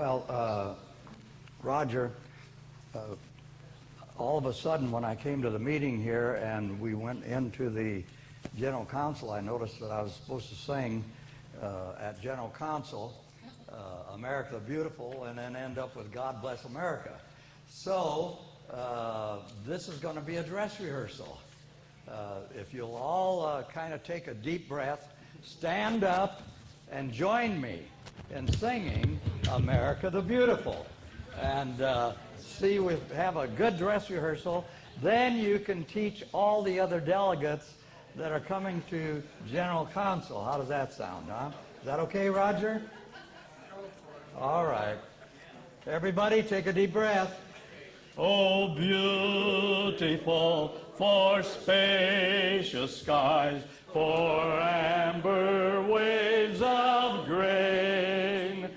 Well, Roger, all of a sudden when I came to the meeting here and we went into the General Council, I noticed that I was supposed to sing at General Council, America the Beautiful, and then end up with God Bless America. So this is going to be a dress rehearsal. If you'll all kind of take a deep breath, stand up, and join me in singing America the Beautiful. And see, we have a good dress rehearsal. Then you can teach all the other delegates that are coming to General Council. How does that sound, huh? Is that okay, Roger? All right. Everybody take a deep breath. Oh, beautiful for spacious skies, for amber waves of grain,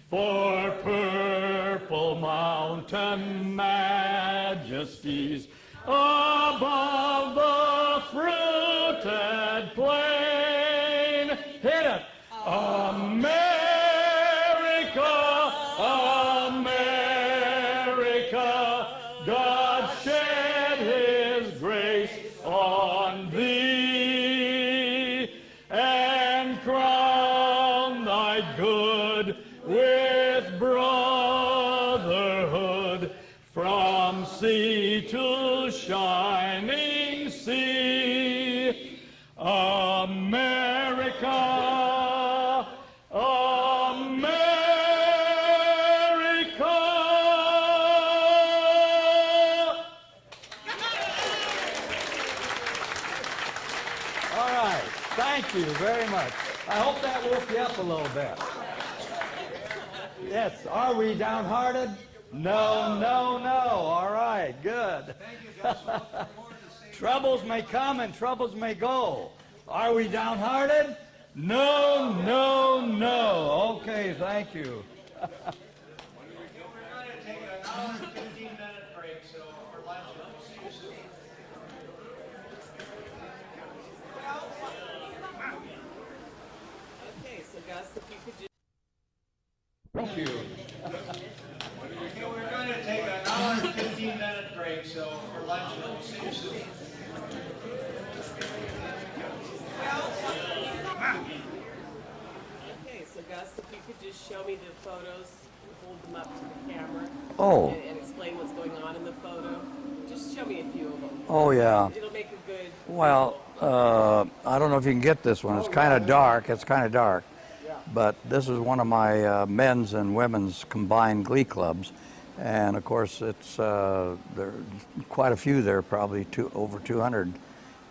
for purple mountain majesties above the fruited plain. Hit it! America, America, God shed his grace on thee and crown thy good with brotherhood from sea to shining sea. America, America. All right, thank you very much. I hope that woke you up a little bit. Yes, are we downhearted? No, no, no. All right, good. Troubles may come and troubles may go. Are we downhearted? No, no, no. Okay, thank you. We're going to take an hour and 15-minute break, so for lunch, we'll see you soon. Okay, so Gus, if you could just... Thank you. We're going to take an hour and 15-minute break, so for lunch, we'll see you soon. Okay, so Gus, if you could just show me the photos, hold them up to the camera, Oh. and explain what's going on in the photo. Just show me a few of them. Oh, yeah. It'll make a good... Well, I don't know if you can get this one. It's kind of dark. It's kind of dark. But this is one of my men's and women's combined glee clubs. And, of course, it's there are quite a few there, probably over 200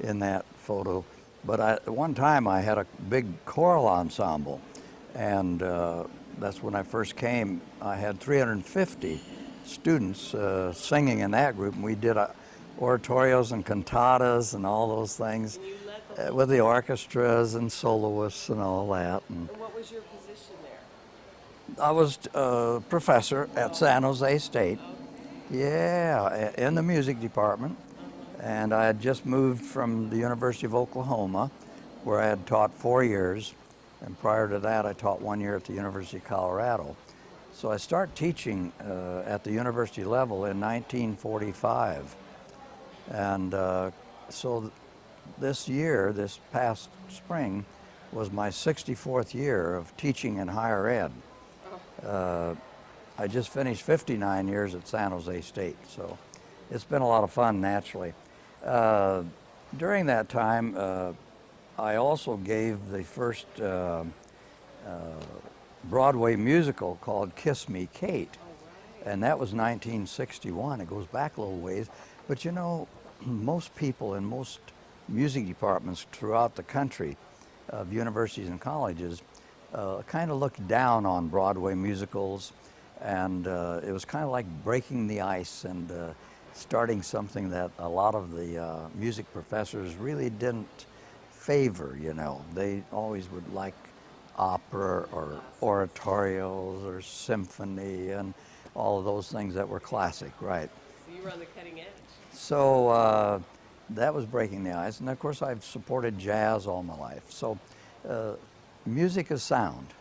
in that photo. But at one time, I had a big choral ensemble. And that's when I first came. I had 350 students singing in that group. And we did oratorios and cantatas and all those things with the orchestras and soloists and all that. And what was your position there? I was a professor at San Jose State. Yeah, in the music department. And I had just moved from the University of Oklahoma, where I had taught 4 years. And prior to that, I taught 1 year at the University of Colorado. So I started teaching at the university level in 1945. And so this year, this past spring, was my 64th year of teaching in higher ed. I just finished 59 years at San Jose State, so it's been a lot of fun, naturally. During that time, I also gave the first Broadway musical called Kiss Me, Kate, and that was 1961. It goes back a little ways, but you know, most people in most music departments throughout the country of universities and colleges kind of looked down on Broadway musicals, and it was kind of like breaking the ice and starting something that a lot of the music professors really didn't favor, you know. They always would like opera or oratorios or symphony and all of those things that were classic, right? So you were on the cutting edge. So that was breaking the ice. And of course, I've supported jazz all my life. So music is sound.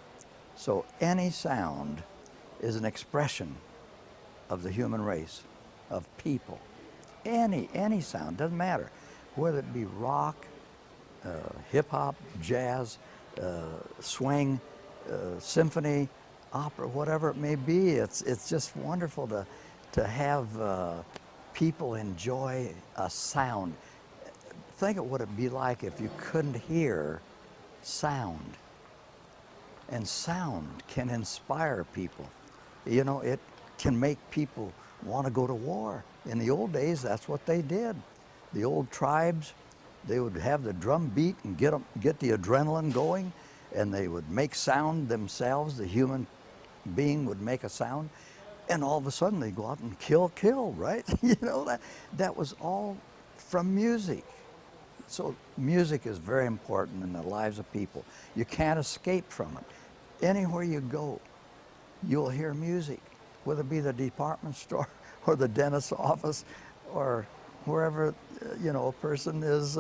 So any sound is an expression of the human race, of people. Any sound, doesn't matter. Whether it be rock, hip hop, jazz, swing, symphony, opera, whatever it may be. It's just wonderful to have people enjoy a sound. Think of what it'd be like if you couldn't hear sound. And sound can inspire people. You know, it can make people want to go to war. In the old days, that's what they did. The old tribes, they would have the drum beat and get the adrenaline going, and they would make sound themselves. The human being would make a sound, and all of a sudden they'd go out and kill, right? You know, that was all from music. So music is very important in the lives of people. You can't escape from it. Anywhere you go, you'll hear music, whether it be the department store or the dentist's office or wherever, you know, a person is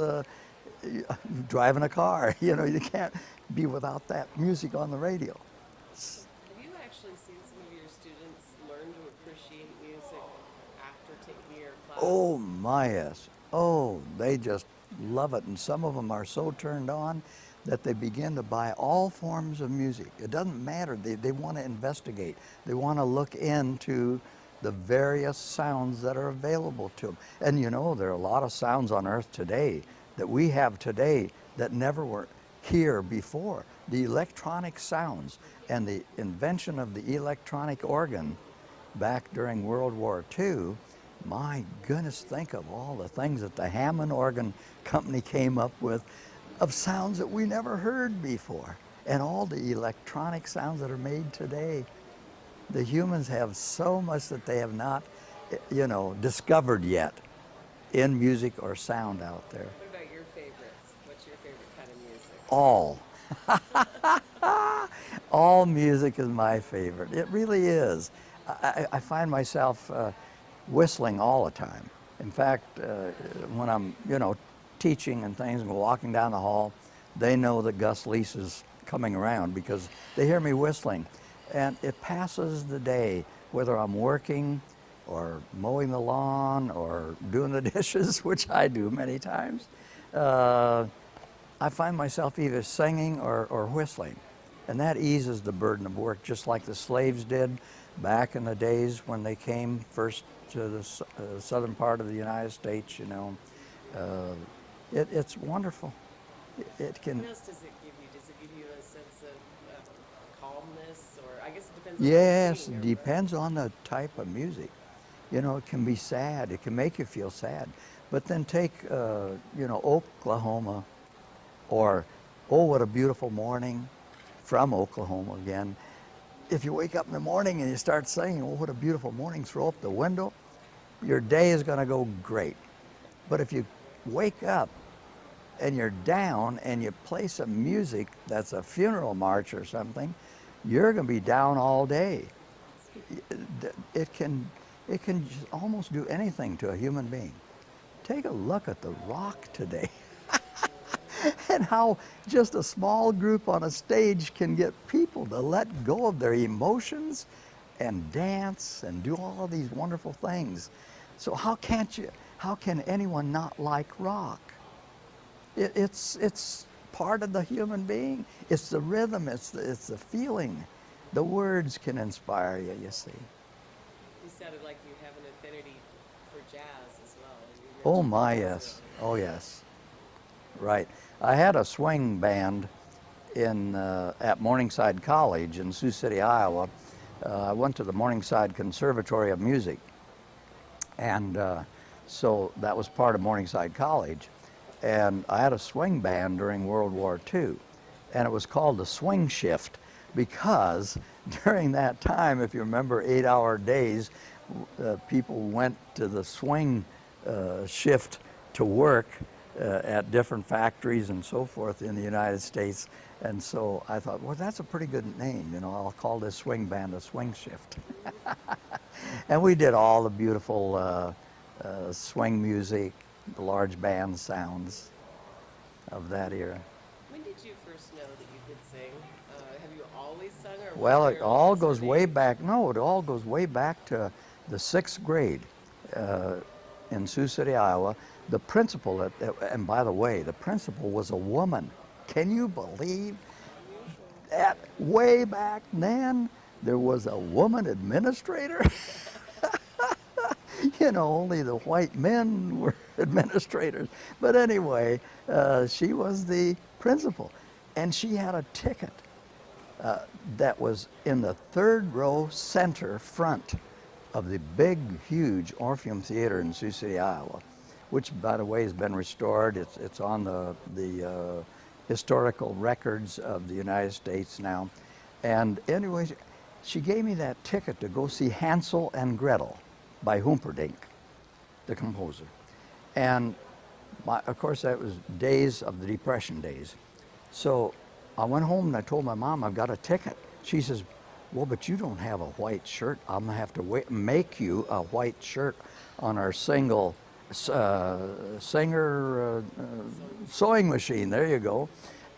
driving a car. You know, you can't be without that music on the radio. Have you actually seen some of your students learn to appreciate music after taking your class? Oh my, yes. Oh, they just love it. And some of them are so turned on that they begin to buy all forms of music. It doesn't matter. They want to investigate. They want to look into the various sounds that are available to them. And you know, there are a lot of sounds on earth today that we have today that never were here before. The electronic sounds and the invention of the electronic organ back during World War II, my goodness, think of all the things that the Hammond Organ Company came up with of sounds that we never heard before, and all the electronic sounds that are made today. The humans have so much that they have not, you know, discovered yet in music or sound out there. What about your favorites? What's your favorite kind of music? All. All music is my favorite. It really is. I find myself whistling all the time. In fact, when I'm, you know, teaching and things and walking down the hall, they know that Gus Lease is coming around because they hear me whistling. And it passes the day, whether I'm working or mowing the lawn or doing the dishes, which I do many times. I find myself either singing or whistling. And that eases the burden of work, just like the slaves did back in the days when they came first to the southern part of the United States, you know. It's wonderful. It can. What else does it give you? Does it give you a sense of calmness, or I guess it depends on Yes, what you're it singing, depends on the type of music. You know, it can be sad. It can make you feel sad. But then take, you know, Oklahoma, or Oh, What a Beautiful Morning from Oklahoma again. If you wake up in the morning and you start singing, Oh, What a Beautiful Morning, throw up the window, your day is going to go great. But if you wake up and you're down and you play some music that's a funeral march or something, you're going to be down all day. It can just almost do anything to a human being. Take a look at the rock today and how just a small group on a stage can get people to let go of their emotions and dance and do all of these wonderful things. So how can anyone not like rock? It's part of the human being. It's the rhythm, it's the feeling. The words can inspire you, you see. You sounded like you have an affinity for jazz as well. Oh my, yes. Oh yes. Right. I had a swing band at Morningside College in Sioux City, Iowa. I went to the Morningside Conservatory of Music. And so that was part of Morningside College. And I had a swing band during World War II. And it was called the Swing Shift because during that time, if you remember 8-hour days, people went to the swing shift to work at different factories and so forth in the United States. And so I thought, well, that's a pretty good name. You know, I'll call this swing band a Swing Shift. And we did all the beautiful swing music, the large band sounds of that era. When did did you first know that you could sing? Have you always sung, or Well, was it there all a goes certain way age? back. No, it all goes way back to the 6th grade in Sioux City, Iowa. The principal, and by the way, the principal was a woman. Can you believe that? Way back then, there was a woman administrator. You know, only the white men were administrators. But anyway, she was the principal, and she had a ticket that was in the 3rd row center front of the big, huge Orpheum Theater in Sioux City, Iowa, which, by the way, has been restored. It's on the historical records of the United States now. And anyway, she gave me that ticket to go see Hansel and Gretel by Humperdinck, the composer. And of course, that was days of the Depression days. So I went home and I told my mom, I've got a ticket. She says, well, but you don't have a white shirt. I'm gonna have to make you a white shirt on our Singer sewing machine. There you go.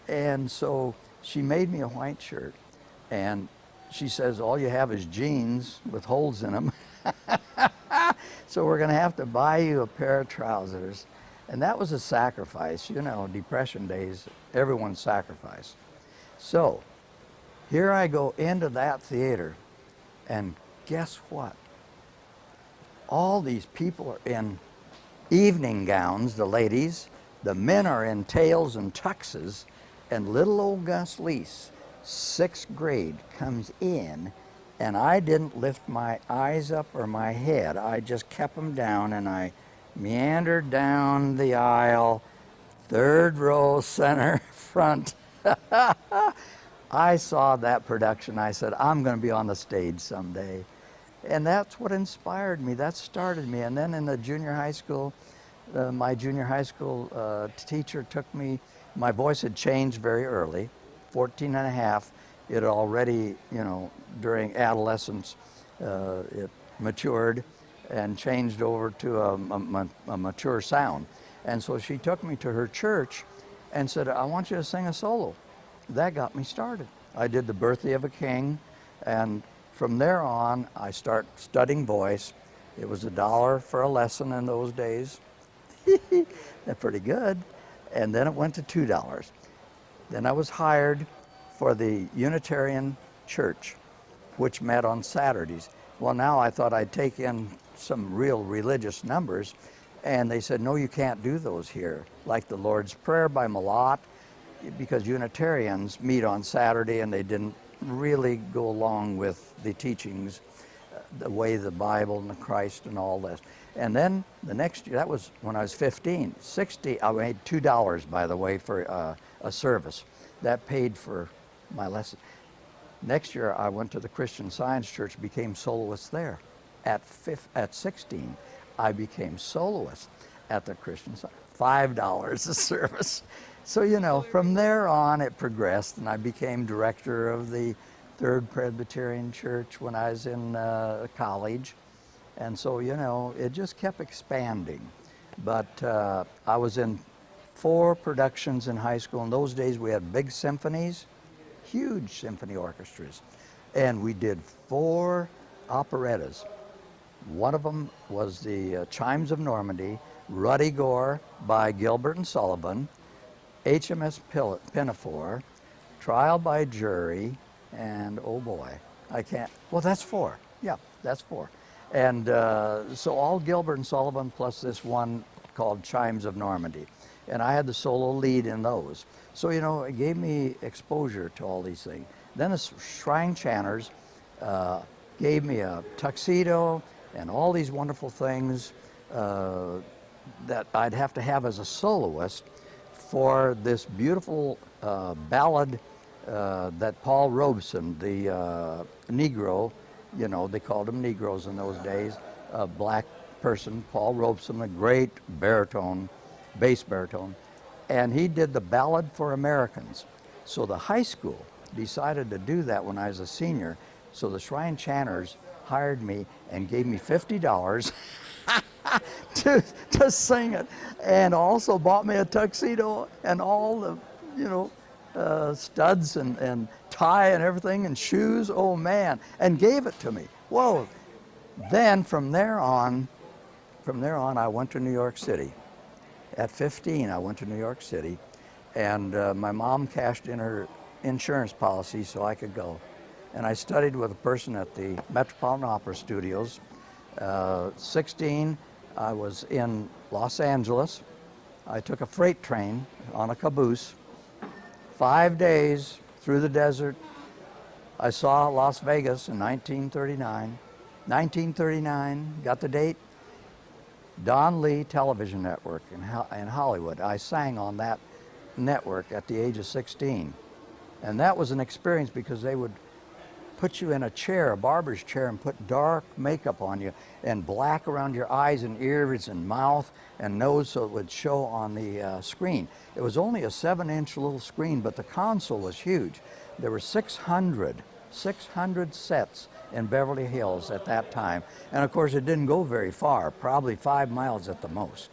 And so she made me a white shirt. And she says, all you have is jeans with holes in them. So we're going to have to buy you a pair of trousers. And that was a sacrifice. You know, Depression days, everyone sacrificed. So here I go into that theater, and guess what? All these people are in evening gowns, the ladies. The men are in tails and tuxes, and little old Gus Lease, 6th grade, comes in, and I didn't lift my eyes up or my head. I just kept them down, and I meandered down the aisle, 3rd row, center, front. I saw that production. I said, I'm going to be on the stage someday. And that's what inspired me. That started me. And then in the junior high school, my junior high school teacher took me. My voice had changed very early, 14 and a half. It had already, you know, during adolescence, it matured and changed over to a mature sound. And so she took me to her church and said, I want you to sing a solo. That got me started. I did The Birthday of a King, and from there on, I start studying voice. It was $1 for a lesson in those days. That's pretty good. And then it went to $2. Then I was hired for the Unitarian Church, which met on Saturdays. Well, now I thought I'd take in some real religious numbers, and they said, no, you can't do those here, like the Lord's Prayer by Malott, because Unitarians meet on Saturday and they didn't really go along with the teachings, the way the Bible and the Christ and all this. And then the next year, that was when I was 15, I made $2, by the way, for a service. That paid for my lesson. Next year, I went to the Christian Science Church, became soloist there. At 16, I became soloist at the Christian Science. $5 a service. So, you know, from there on, it progressed, and I became director of the Third Presbyterian Church when I was in college. And so, you know, it just kept expanding. But I was in 4 productions in high school. In those days, we had big symphonies, huge symphony orchestras. And we did 4 operettas. One of them was the Chimes of Normandy, Ruddy Gore by Gilbert and Sullivan, HMS Pinafore, Trial by Jury, and oh boy, I can't, well, that's 4. Yeah, that's 4. And so all Gilbert and Sullivan plus this one called Chimes of Normandy. And I had the solo lead in those. So, you know, it gave me exposure to all these things. Then the Shrine Chanters gave me a tuxedo and all these wonderful things that I'd have to have as a soloist for this beautiful ballad that Paul Robeson, the Negro, you know, they called them Negroes in those days, a black person, Paul Robeson, a great baritone, bass baritone, and he did the Ballad for Americans. So the high school decided to do that when I was a senior, so the Shrine Chanters hired me and gave me $50 to sing it, and also bought me a tuxedo and all the, you know, studs and tie and everything and shoes. Oh man, and gave it to me. Whoa. Then from there on, I went to New York City. At 15, I went to New York City, and my mom cashed in her insurance policy so I could go. And I studied with a person at the Metropolitan Opera Studios. 16, I was in Los Angeles. I took a freight train on a caboose, 5 days through the desert. I saw Las Vegas in 1939. 1939, got the date, Don Lee Television Network in Hollywood. I sang on that network at the age of 16. And that was an experience because they would put you in a chair, a barber's chair, and put dark makeup on you and black around your eyes and ears and mouth and nose so it would show on the screen. It was only a 7-inch little screen, but the console was huge. There were 600 sets in Beverly Hills at that time. And of course it didn't go very far, probably 5 miles at the most.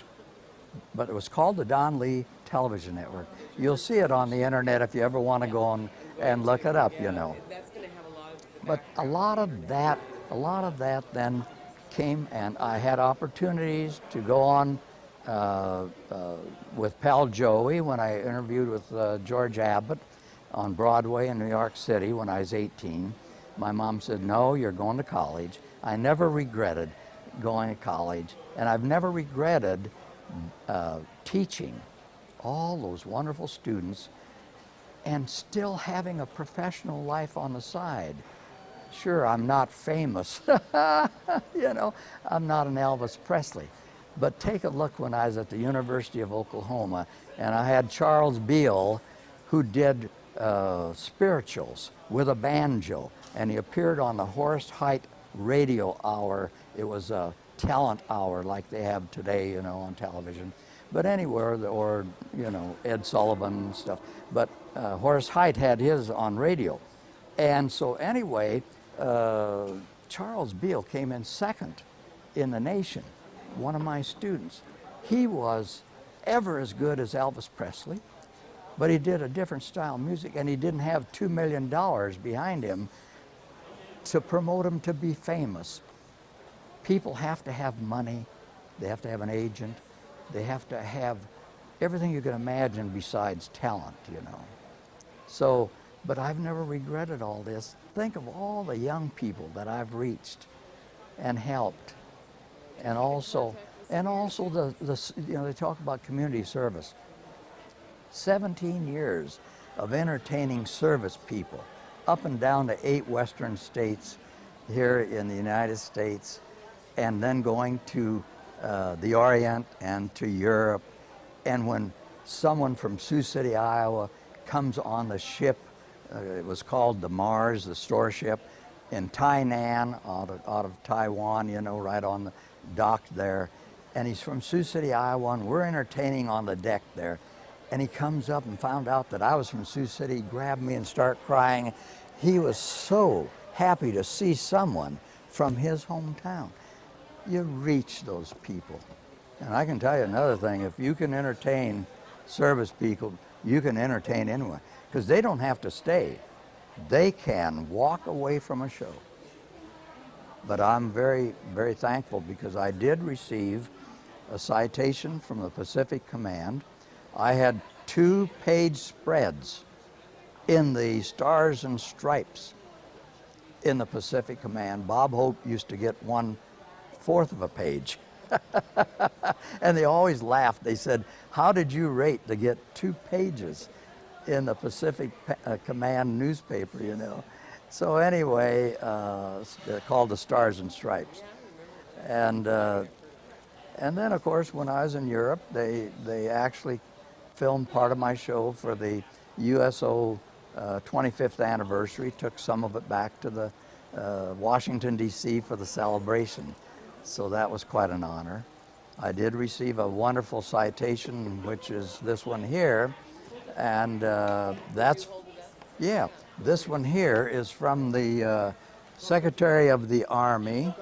But it was called the Don Lee Television Network. You'll see it on the internet if you ever want to go and look it up, you know. That's going to have a lot of. But a lot of that then came, and I had opportunities to go on with Pal Joey when I interviewed with George Abbott on Broadway in New York City when I was 18. My mom said, no, you're going to college. I never regretted going to college, and I've never regretted teaching all those wonderful students and still having a professional life on the side. Sure, I'm not famous, you know, I'm not an Elvis Presley, but take a look when I was at the University of Oklahoma, and I had Charles Beale, who did spirituals with a banjo, and he appeared on the Horace Heidt radio hour. It was a talent hour like they have today, you know, on television. But anywhere, or, you know, Ed Sullivan and stuff. But Horace Heidt had his on radio. And so anyway, Charles Beale came in second in the nation, one of my students. He was ever as good as Elvis Presley, but he did a different style of music, and he didn't have $2 million behind him to promote him to be famous. People have to have money, they have to have an agent, they have to have everything you can imagine besides talent, you know. So, but I've never regretted all this. Think of all the young people that I've reached and helped, and also the you know, they talk about community service. 17 years of entertaining service people up and down the 8 western states here in the United States, and then going to the Orient and to Europe. And when someone from Sioux City, Iowa comes on the ship, it was called the Mars, the store ship, in Tainan, out of Taiwan, you know, right on the dock there. And he's from Sioux City, Iowa, and we're entertaining on the deck there. And he comes up and found out that I was from Sioux City, grabbed me and started crying. He was so happy to see someone from his hometown. You reach those people. And I can tell you another thing, if you can entertain service people, you can entertain anyone, because they don't have to stay. They can walk away from a show. But I'm very, very thankful because I did receive a citation from the Pacific Command. I had 2-page spreads in the Stars and Stripes in the Pacific Command. Bob Hope used to get 1/4 of a page. And they always laughed. They said, how did you rate to get 2 pages in the Pacific Command newspaper, you know? So anyway, they're called the Stars and Stripes. And then, of course, when I was in Europe, they actually filmed part of my show for the USO 25th anniversary, took some of it back to the Washington, D.C. for the celebration. So that was quite an honor. I did receive a wonderful citation, which is this one here. And that's, yeah, this one here is from the Secretary of the Army.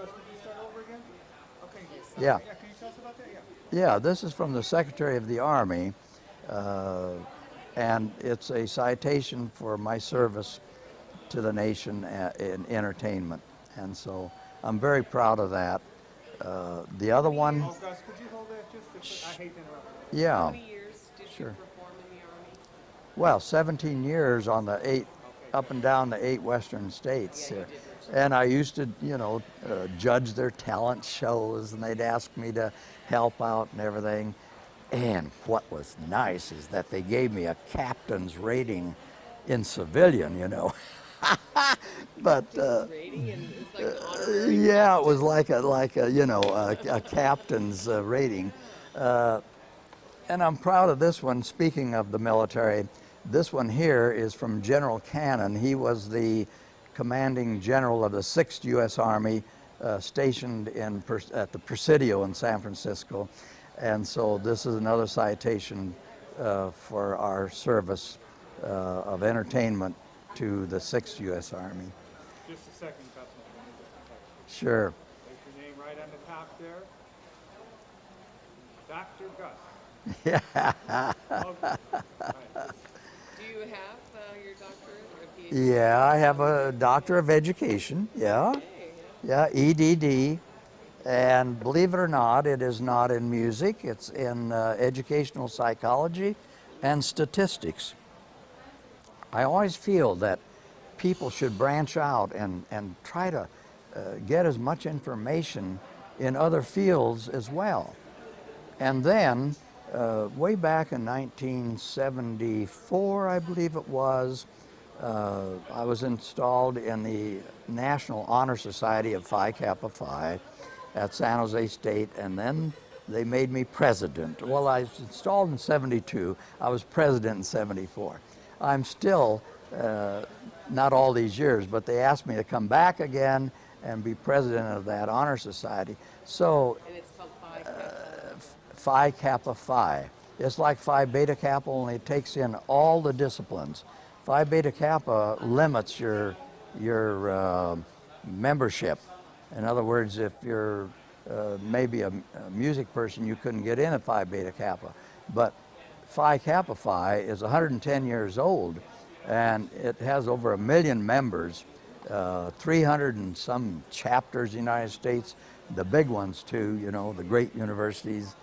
Yeah. Yeah, this is from the Secretary of the Army. and it's a citation for my service to the nation in entertainment. And so I'm very proud of that. The other one, Oh, Gus, could you hold that just I hate to interrupt. How yeah, many years did Sure. you perform in the Army? well, 17 years on the 8, up and down the 8 western states Yeah, you here. did mention And I used to, judge their talent shows, and they'd ask me to help out and everything. And what was nice is that they gave me a captain's rating in civilian, But Rating, and it's like an honorary. yeah, it was like a captain's rating. And I'm proud of this one. Speaking of the military, this one here is from General Cannon. He was the commanding general of the 6th U.S. Army, stationed at the Presidio in San Francisco. And so this is another citation for our service of entertainment to the 6th U.S. Army. Just a second, Gus. Sure. Place your name right on the top there. Dr. Gus. Yeah. Okay. All right. Do you have your doctorate or PhD? Yeah, I have a Doctor of Education. Yeah. Yeah, EDD. And believe it or not, it is not in music. It's in educational psychology and statistics. I always feel that people should branch out and try to get as much information in other fields as well. And then, way back in 1974, I believe it was, I was installed in the National Honor Society of Phi Kappa Phi at San Jose State, and then they made me president. Well, I was installed in 72. I was president in 74. I'm still, not all these years, but they asked me to come back again and be president of that honor society. So And it's called Phi Kappa. Phi Kappa Phi. It's like Phi Beta Kappa, only it takes in all the disciplines. Phi Beta Kappa limits your membership. In other words, if you're maybe a music person, you couldn't get in at Phi Beta Kappa. But Phi Kappa Phi is 110 years old, and it has over 1 million members, 300 and some chapters in the United States, the big ones too, the great universities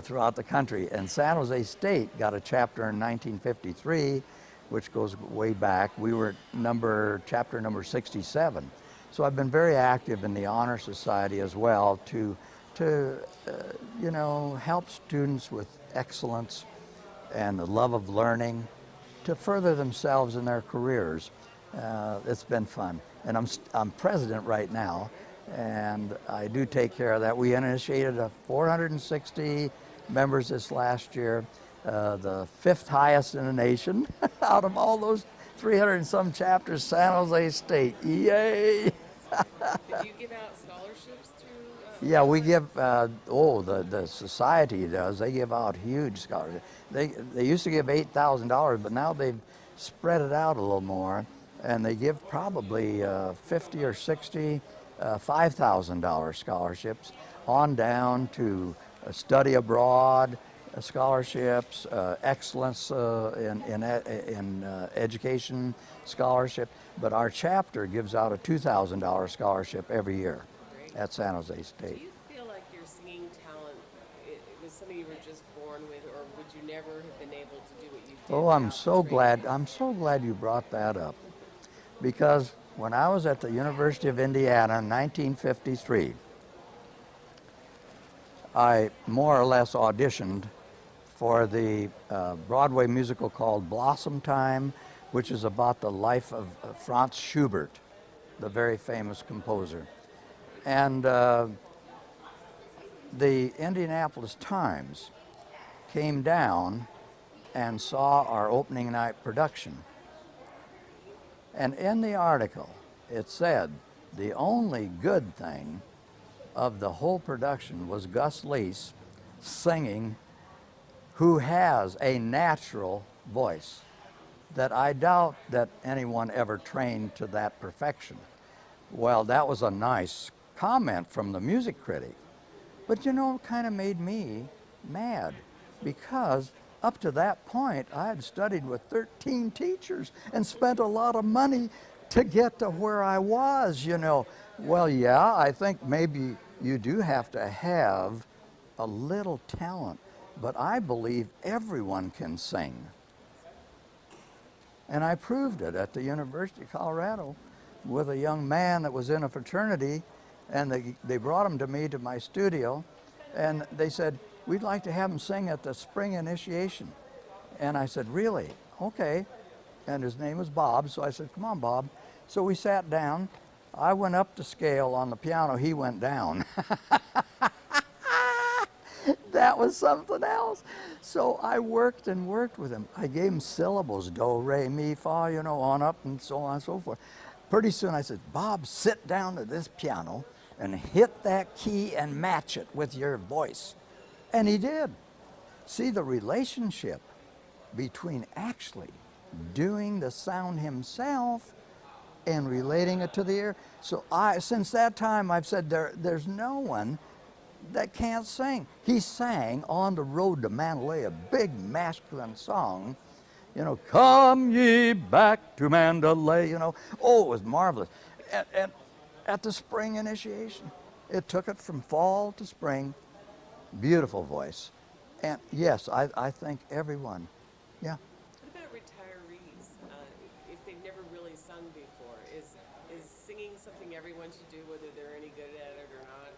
throughout the country. And San Jose State got a chapter in 1953, which goes way back. We were chapter number 67. So I've been very active in the Honor Society as well to help students with excellence and the love of learning to further themselves in their careers. It's been fun. And I'm president right now, and I do take care of that. We initiated 460 members this last year, the 5th highest in the nation out of all those 300 and some chapters, San Jose State. Yay! Did you give out scholarships through? Yeah, we give, the society does. They give out huge scholarships. They used to give $8,000, but now they've spread it out a little more, and they give probably 50 or 60 $5,000 scholarships on down to study abroad scholarships, excellence in education scholarship. But our chapter gives out a $2,000 scholarship every year at San Jose Do State. you feel like your singing talent it was something you were just born with, or would you never have been able to do what you did? Oh, I'm without so training? glad. I'm so glad you brought that up, because when I was at the University of Indiana in 1953, I more or less auditioned for the Broadway musical called Blossom Time, which is about the life of Franz Schubert, the very famous composer. And the Indianapolis Times came down and saw our opening night production. And in the article, it said the only good thing of the whole production was Gus Lease singing, who has a natural voice that I doubt that anyone ever trained to that perfection. Well, that was a nice comment from the music critic. But it kind of made me mad, because up to that point, I had studied with 13 teachers and spent a lot of money to get to where I was, you know. Well, yeah, I think maybe you do have to have a little talent, but I believe everyone can sing. And I proved it at the University of Colorado with a young man that was in a fraternity, and they brought him to me to my studio, and they said, we'd like to have him sing at the spring initiation. And I said, really? Okay. And his name was Bob, so I said, come on, Bob. So we sat down. I went up the scale on the piano, he went down. That was something else. So I worked and worked with him. I gave him syllables, do, re, mi, fa, you know, on up and so on and so forth. Pretty soon I said, Bob, sit down to this piano and hit that key and match it with your voice. And he did. See the relationship between actually doing the sound himself and relating it to the ear. So since that time, I've said there's no one that can't sing. He sang On the Road to Mandalay, a big masculine song, you know, come ye back to Mandalay, you know. Oh, it was marvelous. At the spring initiation, it took it from fall to spring. Beautiful voice. And yes, I think everyone, yeah. What about retirees? If they've never really sung before, is singing something everyone should do, whether they're any good at it or not?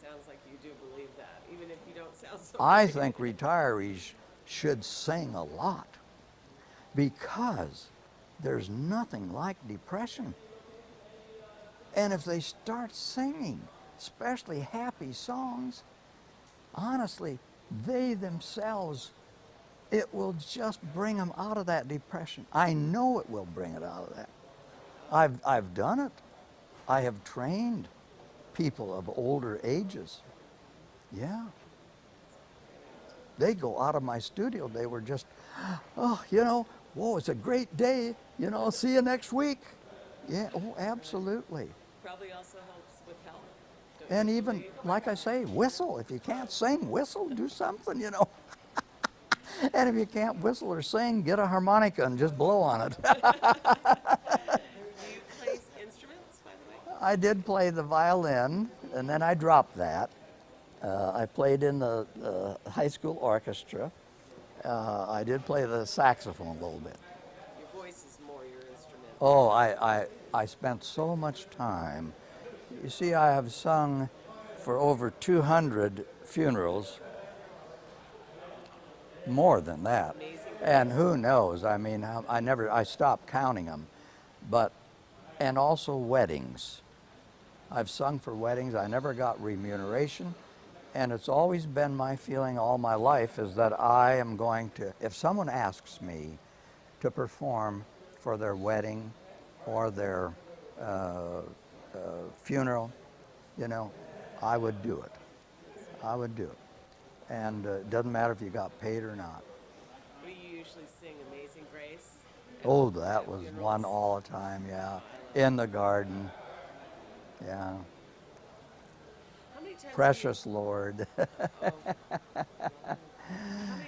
Sounds like you do believe that, even if you don't sound so I great. think retirees should sing a lot because there's nothing like depression. And if they start singing, especially happy songs, honestly, they themselves, it will just bring them out of that depression. I know it will bring it out of that. I've done it. I have trained people of older ages. Yeah. They go out of my studio, they were just, oh, you know, whoa, it's a great day, you know, see you next week. Yeah, oh, absolutely. Probably also helps with health. don't And you even, believe? like I say, whistle. If you can't sing, whistle, do something, you know. And if you can't whistle or sing, get a harmonica and just blow on it. Do you play instruments, by the way? I did play the violin, and then I dropped that. I played in the high school orchestra. I did play the saxophone a little bit. Your voice is more your instrument. Oh, I spent so much time. You see, I have sung for over 200 funerals, more than that. Amazing. And who knows? I mean, I stopped counting them. And also weddings. I've sung for weddings. I never got remuneration. And it's always been my feeling all my life is that I am going to, if someone asks me to perform for their wedding or their funeral, you know, I would do it. I would do it. And it doesn't matter if you got paid or not. We usually sing Amazing Grace. Oh, that was one all the time, yeah. In the garden, yeah. How many times Precious Lord. How many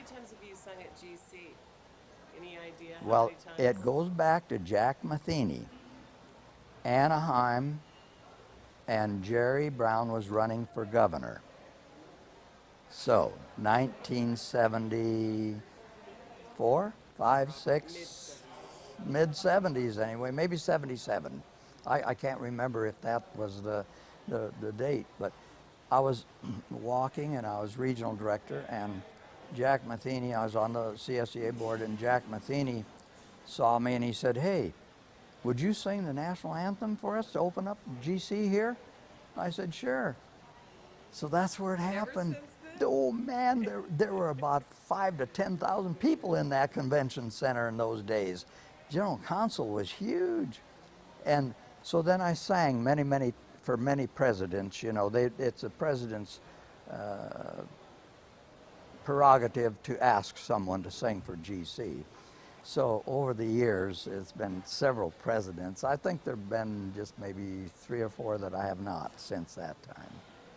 times have you sung at GC? Any idea? How Well, many times? it goes back to Jack Matheny, Anaheim, and Jerry Brown was running for governor. So, 1974, 5, 6, mid-70s anyway, maybe 77. I can't remember if that was the date, but I was walking and I was regional director, and Jack Matheny, I was on the CSEA board, and Jack Matheny saw me and he said, hey, would you sing the national anthem for us to open up GC here? I said, sure. So that's where it happened. since then? Oh man, there were about 5,000 to 10,000 people in that convention center in those days. General Council was huge. And so then I sang for many presidents, you know, it's a president's prerogative to ask someone to sing for GC. So over the years, it's been several presidents. I think there have been just maybe 3 or 4 that I have not since that time.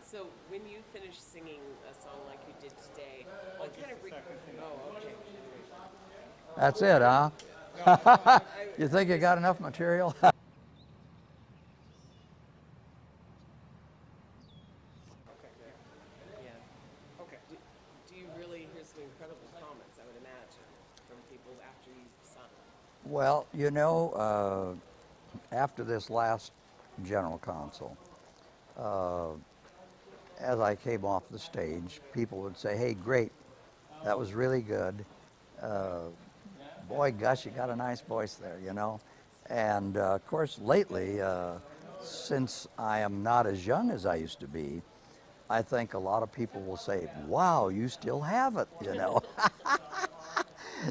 So when you finish singing a song like you did today, what kind of oh, okay. That's it, huh? You think you got enough material? Okay. Yeah. Okay. Do you really hear some incredible comments? I would imagine from people after you've sung. Well, after this last general council, as I came off the stage, people would say, "Hey, great, that was really good. Boy, Gus, you got a nice voice there, you know." And of course, lately, since I am not as young as I used to be, I think a lot of people will say, "Wow, you still have it," you know.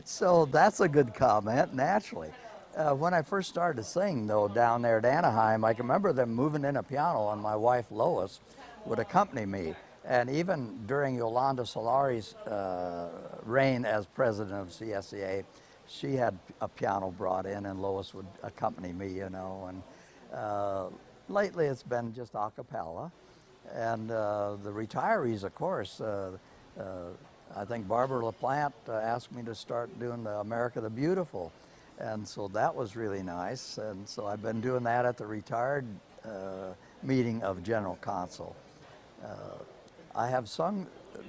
So that's a good comment, naturally. When I first started to sing, though, down there at Anaheim, I can remember them moving in a piano, and my wife Lois would accompany me. And even during Yolanda Solari's reign as president of CSEA, she had a piano brought in, and Lois would accompany me, you know. And lately, it's been just a cappella. And the retirees, of course, I think Barbara LaPlante asked me to start doing the America the Beautiful. And so that was really nice. And so I've been doing that at the retired meeting of General Council. I have sung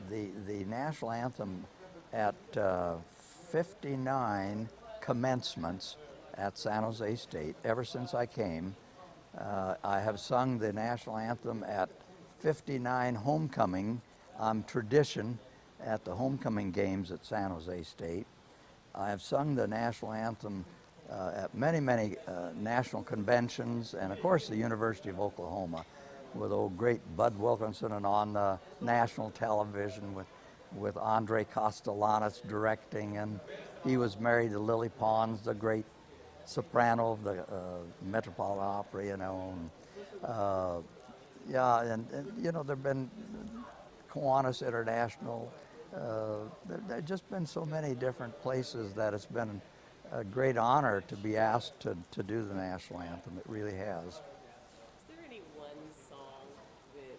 the national anthem at 59 commencements at San Jose State ever since I came. I have sung the national anthem at 59 homecoming tradition at the homecoming games at San Jose State. I have sung the national anthem at many national conventions, and of course the University of Oklahoma with old great Bud Wilkinson, and on the national television with Andre Castellanos directing, and he was married to Lily Pons, the great soprano of the Metropolitan Opera, you know. And you know, there have been Kiwanis International. There have just been so many different places that it's been a great honor to be asked to do the national anthem. It really has. Is there any one song that,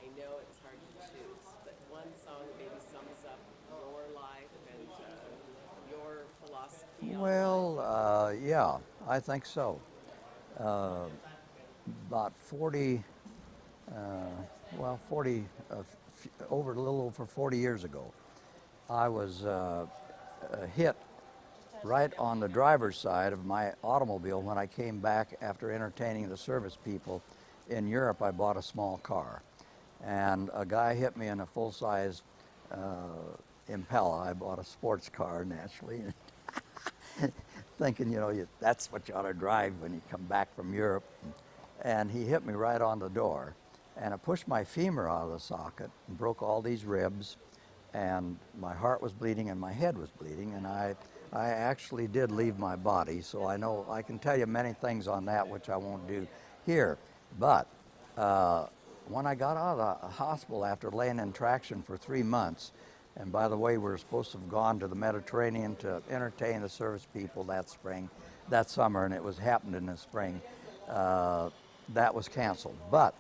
I know it's hard to choose, but one song that maybe sums up your life and your philosophy on life? Well, yeah, I think so. About 40, a little over 40 years ago, I was hit right on the driver's side of my automobile when I came back after entertaining the service people in Europe. I bought a small car, and a guy hit me in a full-size Impala. I bought a sports car, naturally, thinking, you know, that's what you ought to drive when you come back from Europe. And he hit me right on the door, and it pushed my femur out of the socket and broke all these ribs, and my heart was bleeding and my head was bleeding, and I actually did leave my body. So I know I can tell you many things on that, which I won't do here. But when I got out of the hospital after laying in traction for 3 months, and by the way, we were supposed to have gone to the Mediterranean to entertain the service people that summer, and it was happened in the spring. That was canceled. But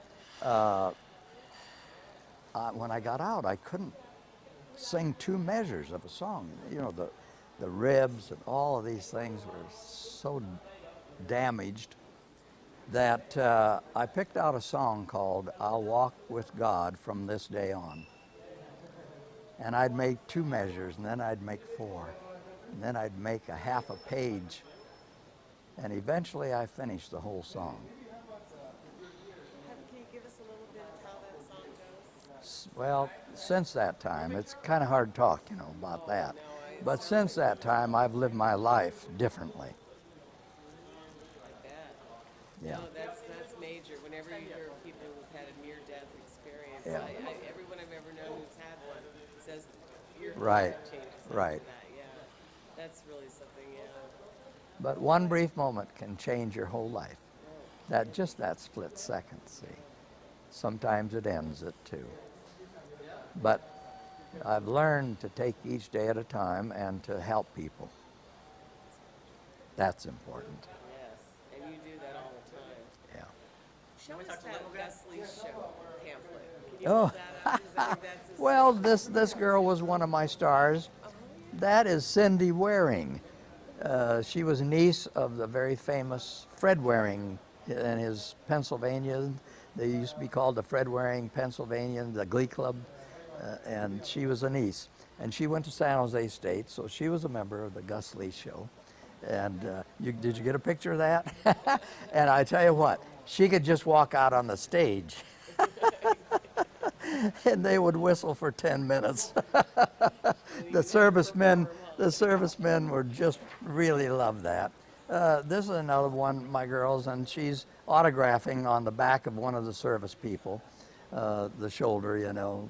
when I got out, I couldn't sing 2 measures of a song. You know, the ribs and all of these things were so damaged that I picked out a song called "I'll Walk with God from This Day On." And I'd make 2 measures, and then I'd make 4, and then I'd make a half a page, and eventually I finished the whole song. Can you give us a little bit of how that song goes? Well, since that time, it's kind of hard to talk, you know, about that. But since that time, I've lived my life differently. I bet. Yeah. No, that's major. Whenever you hear of people who've had a near-death experience, Yeah. Everyone I've ever known who's had one says your Right, life changes after right. that. Yeah, that's really something. Yeah. But one brief moment can change your whole life. Just that split second, see. Sometimes it ends it too. But I've learned to take each day at a time and to help people. That's important. Yes, and you do that all the time. Yeah. Show us that Gus Lease show pamphlet. Can you Oh. hold that up? 'Cause I think that's his Well, this girl was one of my stars. Oh, That is Cindy Waring. She was a niece of the very famous Fred Waring in his Pennsylvania. They used to be called the Fred Waring Pennsylvania, the Glee Club, and she was a niece. And she went to San Jose State, so she was a member of the Gus Lee show. And did you get a picture of that? And I tell you what, she could just walk out on the stage. And they would whistle for 10 minutes. The servicemen were just really loved that. This is another one, my girls, and she's autographing on the back of one of the service people, the shoulder, you know,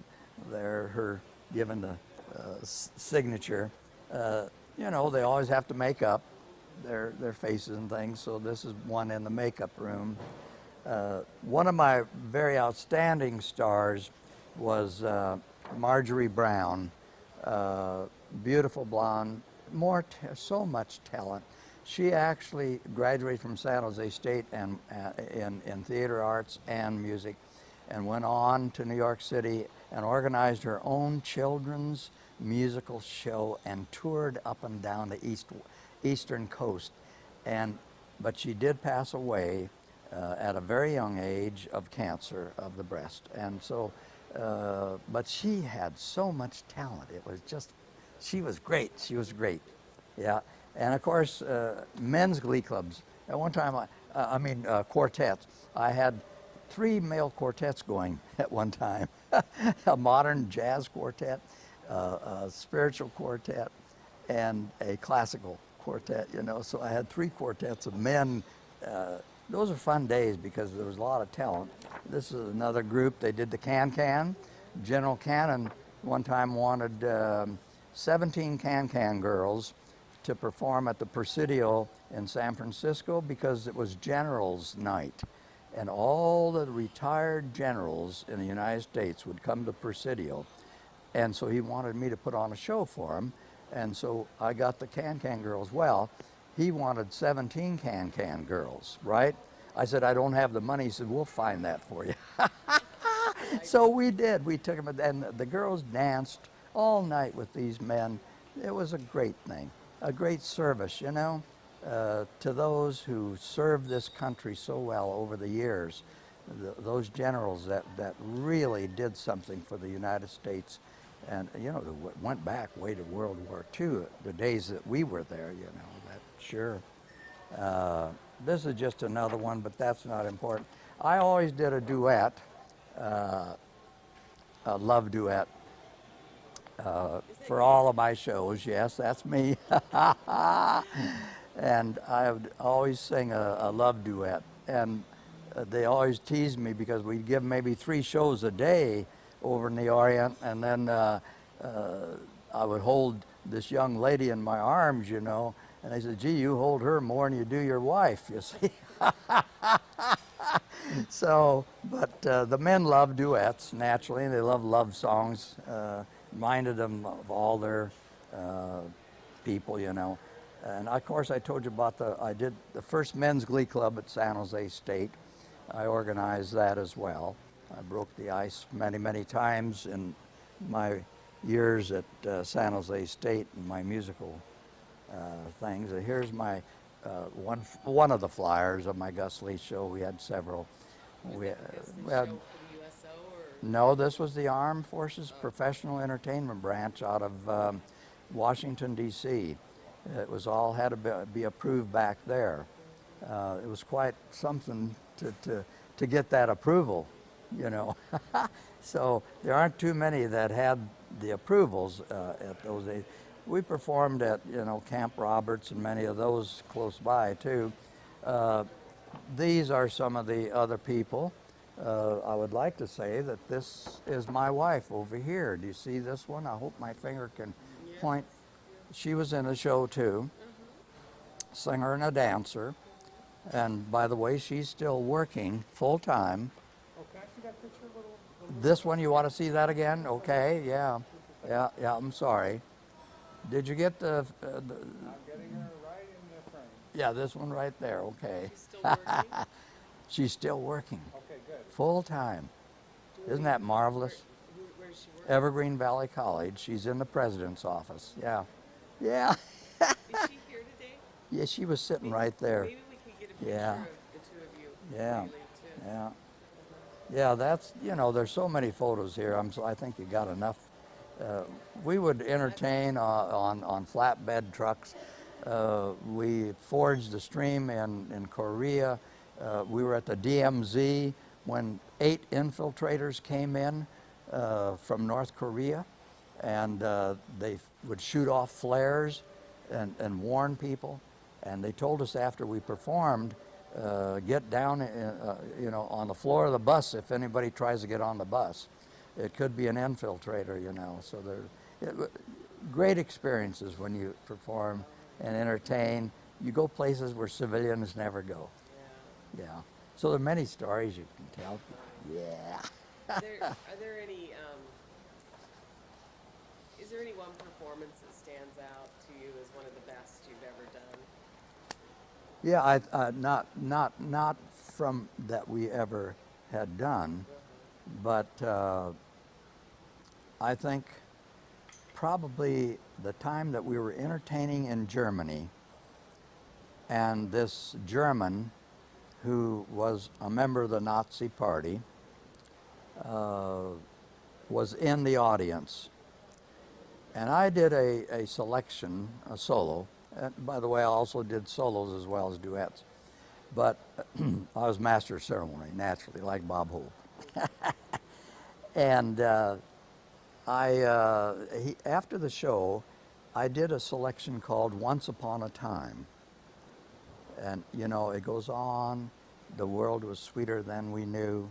there, her giving the signature. You know, they always have to make up their faces and things, so this is one in the makeup room. One of my very outstanding stars was Marjorie Brown, beautiful blonde, so much talent. She actually graduated from San Jose State and in theater arts and music, and went on to New York City and organized her own children's musical show and toured up and down the eastern coast. But she did pass away at a very young age of cancer of the breast. And so, but she had so much talent. It was just, she was great. She was great. Yeah. And of course, men's glee clubs. At one time, quartets. I had 3 male quartets going at one time. A modern jazz quartet, a spiritual quartet, and a classical quartet, you know. So I had 3 quartets of men. Those are fun days because there was a lot of talent. This is another group. They did the can-can. General Cannon one time wanted 17 can-can girls to perform at the Presidio in San Francisco because it was General's Night. And all the retired generals in the United States would come to Presidio. And so he wanted me to put on a show for him. And so I got the can-can girls. Well, he wanted 17 can-can girls, right? I said, I don't have the money. He said, we'll find that for you. So we did. We took them, and the girls danced all night with these men. It was a great thing, a great service, you know, to those who served this country so well over the years, those generals that really did something for the United States. And, you know, went back way to World War II, the days that we were there, you know, that sure. This is just another one, but that's not important. I always did a duet, a love duet, for all of my shows. Yes, that's me. And I would always sing a love duet. And they always teased me because we'd give maybe 3 shows a day over in the Orient, and then I would hold this young lady in my arms, you know, and they said, gee, you hold her more than you do your wife, you see. So, but the men love duets, naturally, and they love love songs, reminded them of all their people, you know. And of course, I told you about I did the first men's glee club at San Jose State. I organized that as well. I broke the ice many, many times in my years at San Jose State and my musical things. Here's my one of the flyers of my Gus Lee show. We had several. We had, For the USO or? no, this was the Armed Forces Professional Entertainment Branch out of Washington, D.C. It was all had to be approved back there. It was quite something to get that approval, you know. So there aren't too many that had the approvals at those days. We performed at, you know, Camp Roberts and many of those close by too. These are some of the other people. I would like to say that this is my wife over here. Do you see this one? I hope my finger can point. She was in a show too, singer and a dancer. And by the way, she's still working full time. Okay, I see that picture a little. This one, you want to see that again? Okay, yeah, I'm sorry. Did you get the I'm getting her right in the frame. yeah, this one right there, okay. She's still working? She's still working, Okay, good. full time. Isn't that marvelous? Where's she working? Evergreen Valley College, she's in the president's office, yeah. Yeah. Is she here today? Yeah, she was sitting right there. Maybe we could get a picture Yeah. of the two of you. Yeah. before you leave, too. Yeah. Yeah, that's, there's so many photos here. I think you got enough. We would entertain on flatbed trucks. We forged the stream in Korea. We were at the DMZ when 8 infiltrators came in from North Korea, and they would shoot off flares and warn people. And they told us after we performed, get down, on the floor of the bus if anybody tries to get on the bus. It could be an infiltrator, So great experiences when you perform and entertain. You go places where civilians never go. Yeah. Yeah. So there are many stories you can tell. Yeah. Are there any, is there any one performance that stands out to you as one of the best you've ever done? Yeah, not from that we ever had done, but I think probably the time that we were entertaining in Germany, and this German who was a member of the Nazi Party was in the audience. And I did a selection, a solo. And by the way, I also did solos as well as duets. But I was master of ceremony, naturally, like Bob Hope. And after the show, I did a selection called Once Upon a Time. And, it goes on. The world was sweeter than we knew.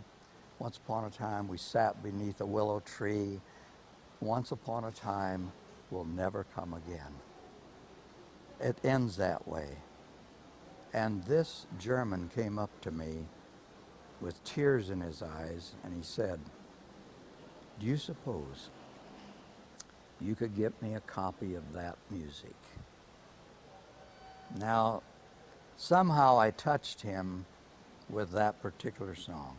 Once upon a time, we sat beneath a willow tree. Once upon a time will never come again. It ends that way. And this German came up to me with tears in his eyes, and he said, "Do you suppose you could get me a copy of that music?" Now, somehow I touched him with that particular song.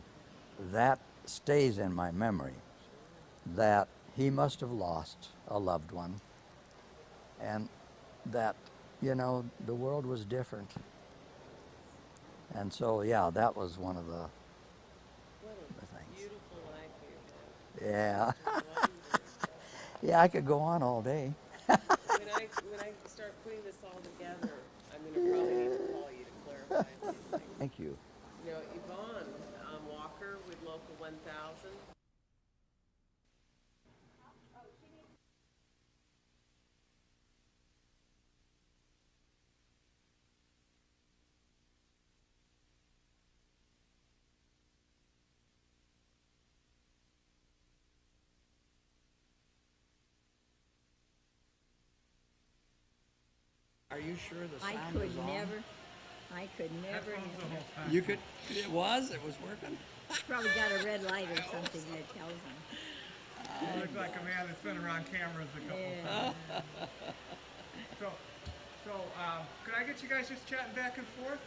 That stays in my memory, that he must have lost a loved one, and that, the world was different. And so, yeah, that was one of the What a things. beautiful life you have. Yeah. Wonderful. Yeah, I could go on all day. When I start putting this all together, I'm going to probably need to call you to clarify a few things. Thank you. Yvonne Walker with Local 1000. Are you sure the I sound could was on? I could never. You could, it was working? Probably got a red light or something that tells them. You look like a man that's been around cameras a couple of Yeah. times. So, could I get you guys just chatting back and forth?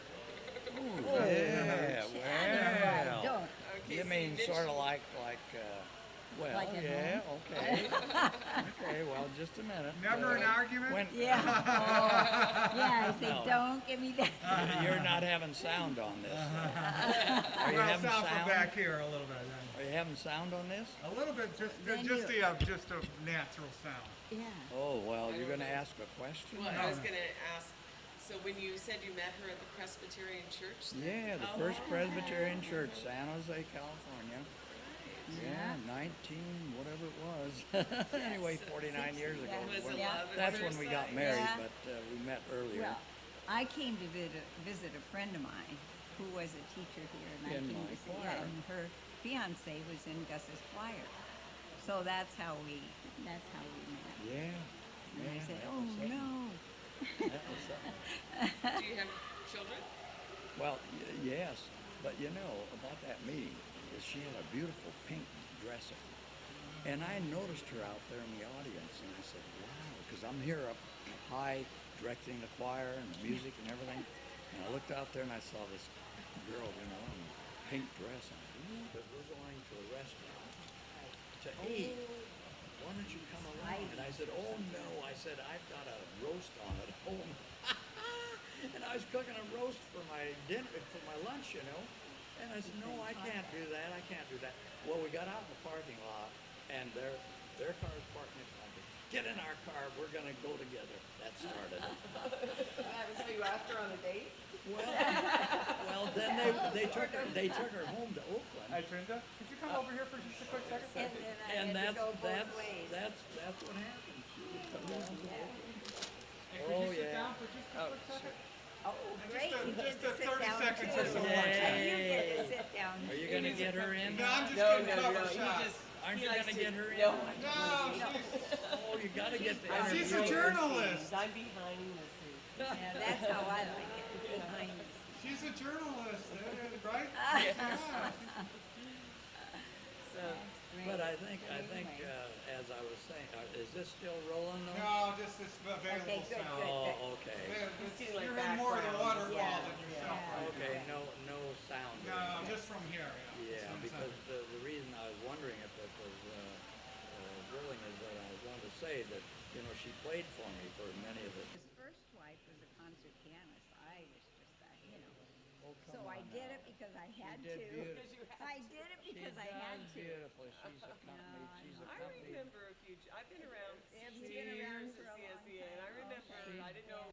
Yeah, well. Don't. Okay, You so mean mentioned- sort of like, well, Like at yeah, okay. Okay, well, just a minute. Never an argument? When, Yeah. Oh, yeah, I say, No. don't give me that. You're not having sound on this. Are you Well, having sound from sound? back here a little bit. Are you having sound on this? A little bit, just Then just you- just a natural sound. Yeah. Oh, well, you're gonna ask a question? Well, I was going to ask, so when you said you met her at the Presbyterian Church? Yeah, the Oh, First Presbyterian Church, San Jose, California. Yeah, 19, whatever it was. Anyway, 49 years ago. Was it When- love at That's first when we sight? got married, Yeah. but we met earlier. Well, I came to visit a friend of mine who was a teacher here, and I In came my to see. choir. Yeah, and her fiance was in Gus's choir, so that's how we met. Yeah. And I Yeah, said, that "Oh was something. no." That was something. Do you have children? Well, yes, but about that meeting, is she had a beautiful pink dress on. And I noticed her out there in the audience, and I said, wow, because I'm here up high directing the choir and the music and everything. And I looked out there and I saw this girl, in a pink dress, and I said, ooh, but we're going to a restaurant to eat. Why don't you come along? And I said, oh no, I said, I've got a roast on at home. And I was cooking a roast for my dinner, for my lunch, you know. And I said, no, I can't do that. I can't do that. Well, we got out in the parking lot, and their car's parked next to mine. Get in our car. We're going to go together. That started it. That was you after on a date? Well, then they took her home to Oakland. Hi, Trinda. Could you come over here for just a quick second? And then I And had to that's go both ways. that's what happened. She would come down to Yeah. Hey, could you sit down for just a quick second? Oh, great, you get to just sit 30 down seconds too. or so. And you get to sit down. Are you gonna get her in? No, I'm just No, getting no, cover no. He shots. just. Aren't he you likes gonna to- get her in? No, No, Oh, you gotta get the I'm She's interview. a journalist. I'm behind the scenes. Yeah, that's how I like it, behind the scenes. she's a journalist, right? So, But I think, Anyway. as I was saying, is this still rolling though? No, just this available Okay, good, sound. good. Oh, okay. Feeling like You're in more of the background. waterfall Yeah, than yourself yeah. right Okay, now. no sound. or No, anything. just from here, Yeah, That's because what I'm the reason I was wondering if it was rolling is that I wanted to say that, you know, she played for me for many of the. His first wife was a concert pianist. I was just that, you know. Oh, So I did it because I had did to. beautiful. I did it because I had to. Beautiful. She's accompanied. I She's know. I accompanied. remember a few. I've been around Have 2 you been around years for at a long CSEA, and I time? remember. Okay. I didn't know